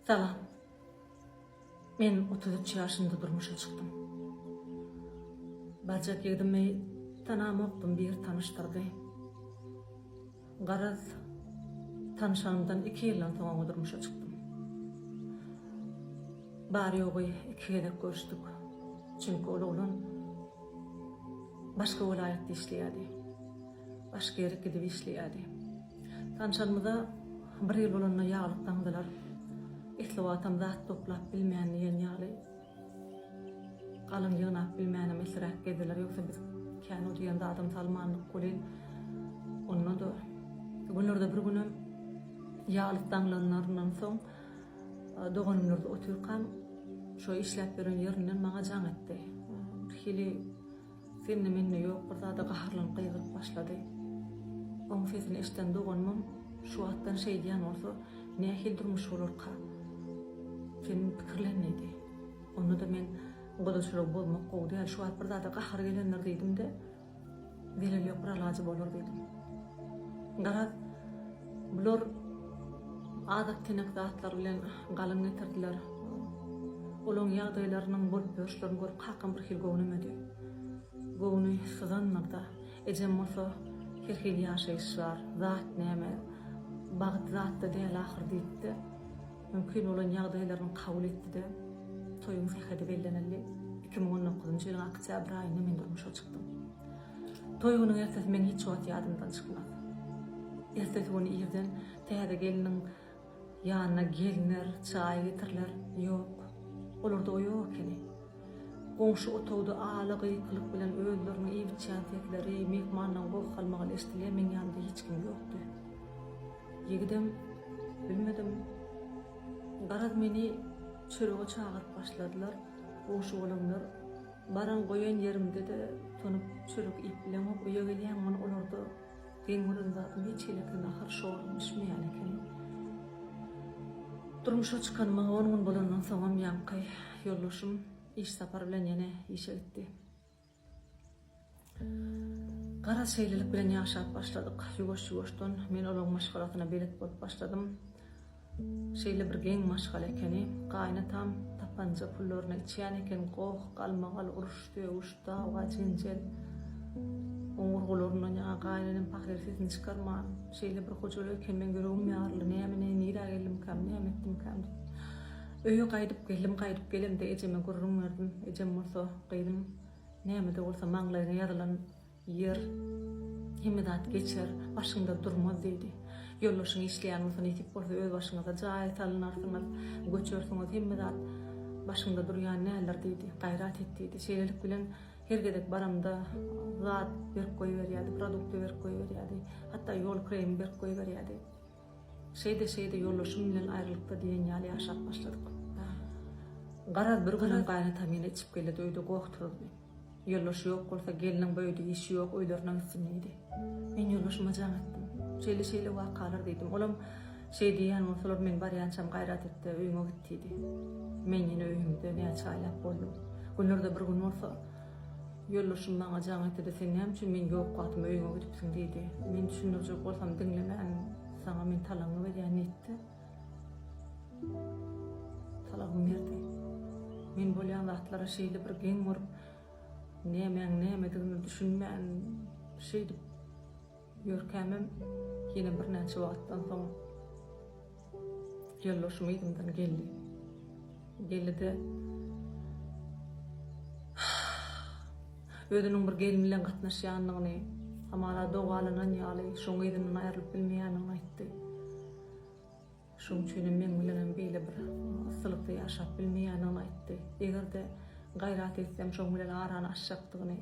Salam. Men 33 yaşında durmuşa çıktım. Bacak yedimi tanamoktum bir tanıştırdı. Garaz tanışanımdan 2 yıldan sonra durmuşa çıktım. Bari yoğu 2 yılda görüştük. Çünkü oğlan başka vilayette işleyadi. Başka yere gidip işleyadi. Tanışanımda 1 yıl olanına yağlıktandılar. İhtivatam zat toplap bilmeyen yeni kalın yığınak bilmeyen mesrak gediler. Yoksa biz kendi o diyende adam talmanlık kolin. Onunla da günlerde bir günüm yağlıktanlarından son doğanımlarda oturkan şu işlep veren yerinden bana can etti. Hili seninle minne yok. Burada da kaharlan kıygılıp başladı. Onun sesini işten doğanmam şu attan şey diyen olsa ne hildurmuş olur ka. Senin fikirlen neydi? Onu da men o kadar süre bolmak kovdu. Şu at burada da kahar gelenler dedim de delil yok bir alacı olur dedim. Garat bulur adak tenek dağıtlar bilen galın getirdiler. Olon yağdaylarının bolup görüşlerini görüp kakın bir hil govunamadı. Govunu sızanlarda ecem olsa her hil yaşayış var. Zat neyme bağıt zat da değil ahir deyip de mümkün olan yağdaylarını kabul etti de toyun sehedi belleneli 2019 yılın Oktyabr ayında men durmuşa çıktım. Toyunun ertesi men hiç oat yadımdan çıkmadı. Ertesi onu yerden tehede gelinin yanına gelinler, çay getirler. Yok. Olur da o yok kene. Komşu otowda ağalı kılık bilen öldürme evit çantetleri, mehmanla goh kalmalı estile men yanında hiç kim yoktu. Yegidem bilmedim. Garaz meni çörüge çağırıp başladılar. Komşu olanlar baran koyan yerimde de tonup çörük iplemek uya gelen onu olurdu. Gengurunda hiç ilekten ahır şoğulmuş mu yani kene. Durmuşa çıkanıma 10 gün bolandan sonra yankay yollaşım iş sapar bilen yine işe gitti. Garaz şeylilik bilen yaşap başladık. Yugoş-yugoştan men olan maşgalatına belet bolup başladım. Şeyle bir gen maşgal ekeni, qaynatam tapanca pullarına içiyen eken qoğ, qalmaqal, uruştu, dava, cincel. Oğurgularından yağa qaynanın pakler sesini çıkarma. Şeyle bir kocalı eken ben görüyorum yarlı, neyemine nira geldim kam, neyemettim kam. Öyle qaydıp gelim de eceme görürüm verdim. Ecem olsa qaydım, neyemede olsa mağlayına yarılan yer, himidat geçer, başında durmaz deydi. Yollaşın işleyen olsan itip olsa öz başınıza cahil salınarsınız, göçörsünüz, himidat başında duruyan neler deydi, gayrat ettiydi. Şeylelik bilen her gedek baramda zat berip koy veriyadi, produktu berip koy veriyadi, hatta yol kremi berip koy veriyadi. Şeyde yollaşım bilen ayrılıkta diyen yali yaşap başladık. Garaz bir günün qaynatamine içip geldi, öyle qoğturdu. Yollaşı yok olsa gelinin böyüdü, işi yok, oylarından üstüneydi. Men yollaşıma can ettim. Şeyli vakalar dedim. Olam şey diyen olsalar men bariyançam gayrat etti, öyüme gittiydi. Men yine öyümde ne çaylap oldum. Günlerde bir gün olsa yollaşım bana can etti de sen hem için men yok katım öyüme gidipsin deydi. Men düşünürecek olsam dinlemen sana men talağını veren etti. Talağım verdi. Men bolyan vaxtlara şeyli bir gen vurup neyemediğini düşünmeyen şeydi. Yörkemim yine bir neçe vaattan sonra yollaşım eydimden geldi. Geldi de ödünün bir gelimiyle katnaşıyanlığını amara doğalanan yalı şoň eydinin ayrılıp bilmeyanını aytdı. Şoň üçin men bilen beýle bir ısylykda yaşap bilmeyanını aytdı. Eger de gayrat etsem şoň bilen arany aşjakdygyny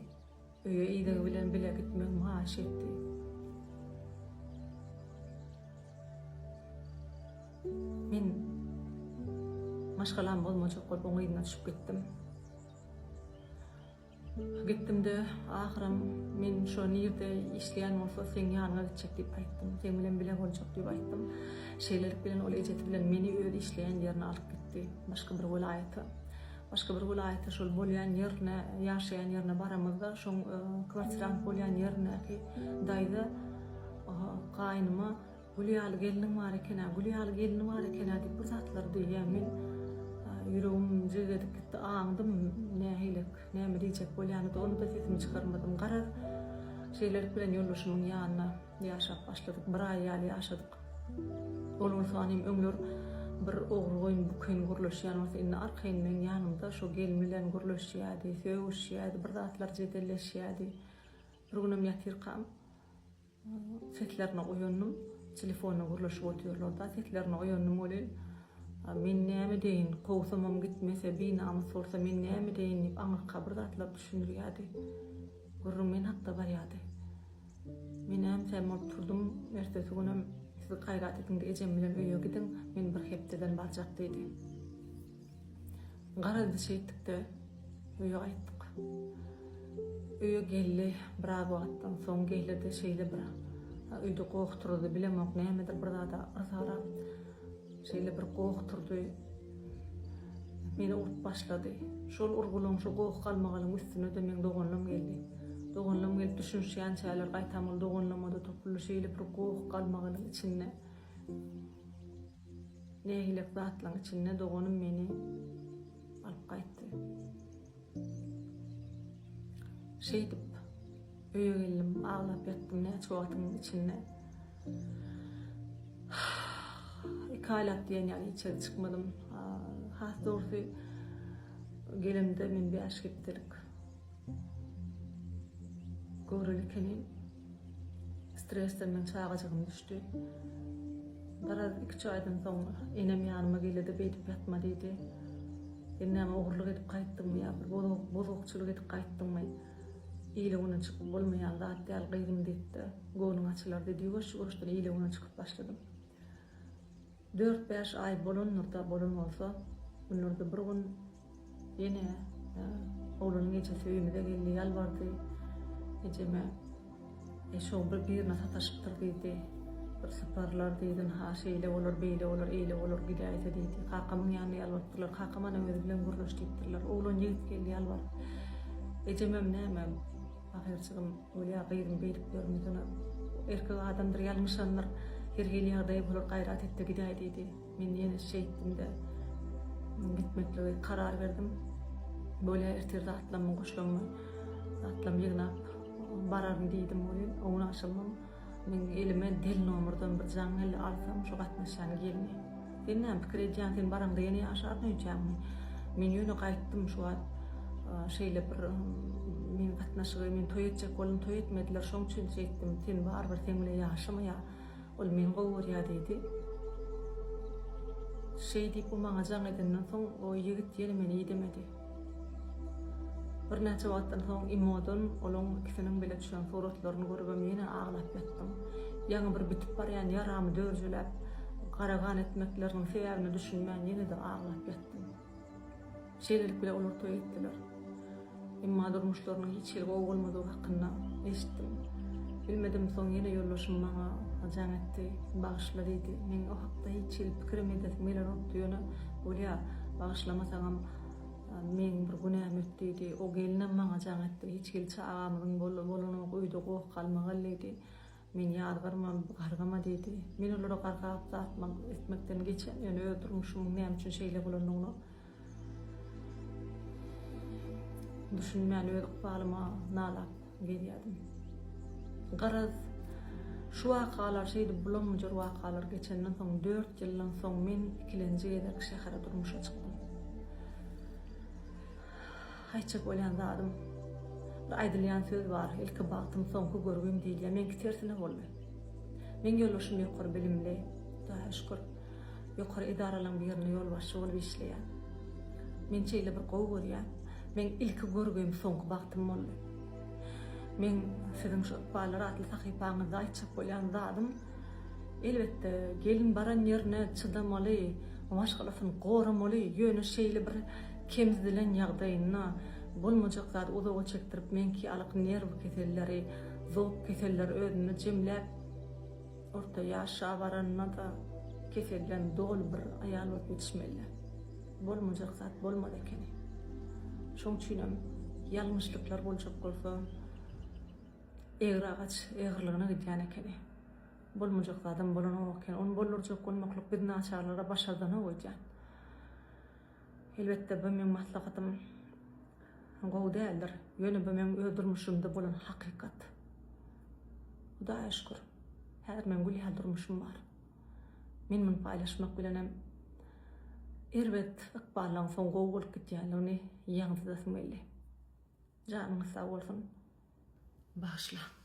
öýe eýdigi bilen bile gitmek maaş etdi. Men maşgalam bolmajak bolup oňyna düşüp gittim. Gittim de ahyrym men şo ýerde işleýän bolsa sen ýanyna gitjek diýip aýtdym. Sen bilen bile boljak diýip aýtdym. Şeylerik bilen ol ejet bilen meni öýde işleýän ýerine alyp gitdi. Başga bir vilayata şol bolýan ýerine, ýaşaýan ýerine baramyzda şoň kwartirant bolýan ýerine ki daýda qaýnyma Gülýaly geliniň bar ekene, gülýaly gelini bar ekene diýip bir zatlar diýýär. Men yüregim jegedip gitdi, aňdym nähilek, näme diýjek bolýany da onu da sesimi çykarmadym. Garaz şeyler bilen ýollaşymyň ýanyna ýaşap başladyk, bir ay ýaly ýaşadyk. Olur sanym öňler bir ogry goýun buken gurlaşýan bolsa, indi arkaýyn men ýanymda şo gelin bilen gurlaşýardy, söwüşýärdi, bir zatlar jedelleşýärdi. Bir günem ýatyrkam, setlerine oýandym, telefonna gurlaşyp oturýarlar, setlerine oýandym bolýan. Men näme deýin, kowsamam gitmese, binamy sorsa men näme deýin diýip aňyrka bir zatlar düşünýärdi. Gurrun men hakda barýardy. Men hem sen oturdum, ertesi günem siz gaýrat edin, ejem bilen öýe gidin, men bir hepdeden barjak diýdi. Garazy şeýtlikde öýe gaýtdyk. Öýe geldi, bir wagtdan soň geldi şeýle bir. Öýde gowturdy, bilemok nämedir bir zada azara. Şeýle bir gowturdy. Meni urup başlady. Şol urgulaň, şo gow galmagalyň üstüne de men doganlym geldi. Doganlym gelip düşünýän şeýler gaýtamyl doganlamada topully şeýle bir gow galmagalyň içinde. Nähilek zatlaň içinde doganym meni alyp gaýtdy. Şeýdip öýe geldim, ağlap ýatdym näçe wagtyň içinde. Kalap diýen ýaly içeri çykmadym. Has doğrusu gelimde men bir aşk etdik. Görülkeni stresden men çağajygym düşdi. Biraz 2 aýdan soň enem ýanyma geldi, beýdip ýatma diýdi. Ennäme ogurlyk edip gaýtdym ýa, bir bozokçylyk edip gaýtdymmy? Ýyle ona çykyp bolmaýan zat däl gyýgym diýdi. Gonuň açylar diýdi, goşdan ýyle ona çykyp başladym. 4-5 ay bolunurda bolsa, bunlarda bir gün ýene oğlanyň eçesi öýümde geldi, ýalbardy. Ejeme şo birine sataşypdyr diýdi. Bir saparlar diýdin, ha şeýle bolar, beýle bolar, eýle bolar gidiýär diýdi. Kakамyň ýanyna ýalbardylar, kakam ana özü bilen gurlaşdypdyrlar. Oğlan ýigit geldi, ýalbardy. Ejemem näme ahirçygym bolýar, gyýrym berip görmedin. Erkek adamdyr, ýalňyşandyr. Her hili ýagdaý bolar, gaýrat etdi gidiýär diýdi. Men ýene şeýtdimde gitmekle karar verdim. Böyle ertirde atlamam, goşlamam. Atlam ýygnap bararym diýdim bolýan. Oňa aşylmam. Men elime del nomerden bir jaňyl alsam, şo gatnaşany geldi. Senden pikir edýän, sen baranda ýene ýaşardyňmy? Men ýöne gaýtdym şu an. Şeýle bir men gatnaşygy, men toý etjek boldum, toý etmediler. Şoň üçin şeýtdim, sen barbyr sen bilen ýaşama. Ol men gowurýar diýdi. Şeý diýip o maňa jaň edenden soň o ýigit ýene meni ýedemedi. Bir näçe wagtdan soň imodun olaň ikisiniň bile düşen suratlaryny görüp ýene ağlap ýatdym. Ýaňy bir bitip barýan ýaramy dörjülep, garagan etmekleriniň sebäbini düşünmän ýene de ağlap ýatdym. Şeýlelik bile olar toý etdiler. Imma durmuşlarynyň hiç ýeri bolmady hakynda eşitdim. Bilmedim, soň ýene ýollaşym maňa jaň etdi, bagyşla diýdi. Men o hakda hiç pikirim edesem bilen otdyýany bolýar, bagyşlamasaňam men bir günäm ötdi. O gelinim maňa jaň etdi. Hiç gel çağamyň bolany goýdy, gow galmagal diýdi. Men ýargyrmam, gargama diýdi. Men olara gargap zatmak etmekden geçen, ýöne öldürmüşüm, näme üçin şeýle bolanyny düşünmän öýdük balyma nalap gelýärdim. Garaz şu wakalar şeýdi bulanmajyr wakalar geçenden soň 4 ýyldan soň men ikilenji eder şähere durmuşa çykdym. Haýçak bolýan zadym. Bir aýdylýan söz bar, ilki bagtym soňky görgüm diýilýär. Men tersine boldy. Men ýollaşym ýokary bilimli, daha şükür. Ýokary idaralaryň birine ýolbaşçy bolup işleýär. Men şeýle bir gowy görýär. Men ilki görgüm soňky bagtym boldy. Men sizin şu balar atly sahypaňyzda aýtjak bolýan zadym. Elbetde gelin baran ýerine çydamaly, maşgalasyny goramaly, ýöne şeýle bir kemzilen ýagdaýyna bolmajak zat uzağa çekdirip menki alyk nerw keselleri, zowk keselleri özüne jemläp orta ýaşa baranna da keselden dol bir aýal bolup ýetişmeli. Bolmajak zat bolmady eken. Şoň üçin ýalňyşlyklar boljak bolsa, eger agaç egerligine gidýän eken. bolmajak adam bolan o eken, onu bolurjak bolmakluk bir naçarlara başardan o ejen. Elbette bu men maslahatym gowy däldir. Ýöne bu men öldürmüşümde bolan hakykat. Hudaýa şükür. Häzir men gülýär durmuşum bar. Men bunu paýlaşmak bilenem erbet ykbalyň soň gowy bolup gitýändigini ýaňyda symly. Janyňyz sag bolsun. Başla.